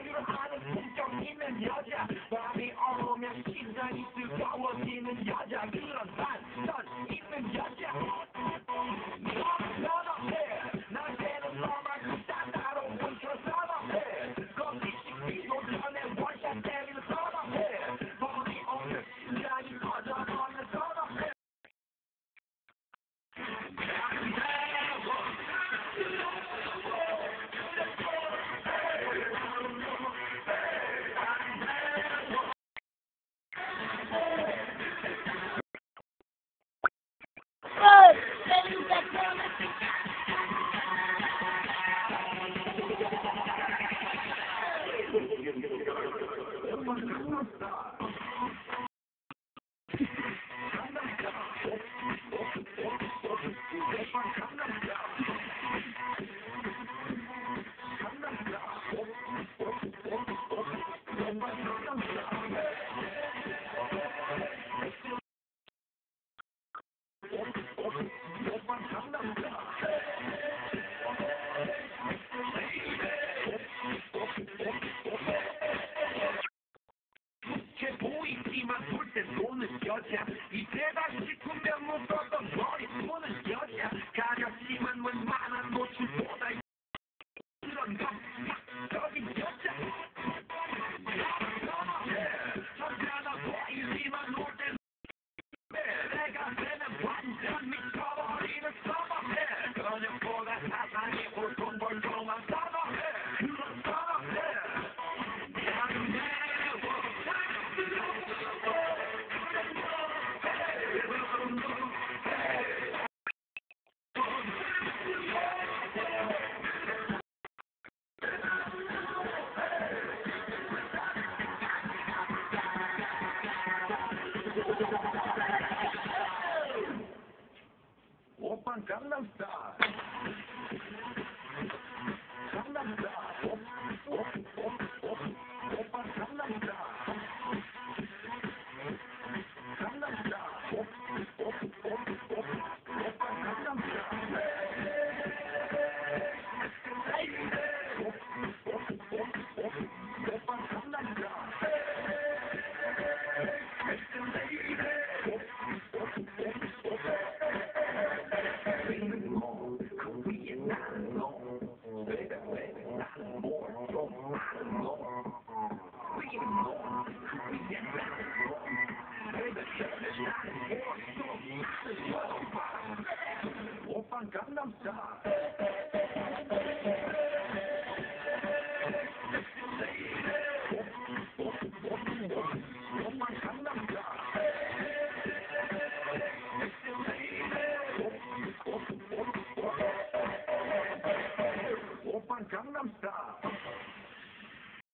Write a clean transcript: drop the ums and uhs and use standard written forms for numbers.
자유를 아는 품격 있는 여자 밤이 오면 심장이 뜨거워지는 여자 그런 반전 있는 여자 선호해 나한테는 너만 따로운 그런 선호해 거짓이기도 전에 원샷 때리는 선호해 밤이 오면 심장이 터져버리는 선호해 보이지만 볼때 노는 여자 이때다 싶으면 묶었던 머리 푸는 여자 가볍지만 웬만한 노출보다 그런 감각적인 여자 천천히 보이지만 놀땐 내가 되면 완전 미쳐버리는 서버해 저녁보다 사상이 돈 벌고만 서버해 그런 서버해 오빤 강남스타일 강남스타일 오빤 강남스타일 강남스타일 오빤 강남스타일 오빤 강남스타일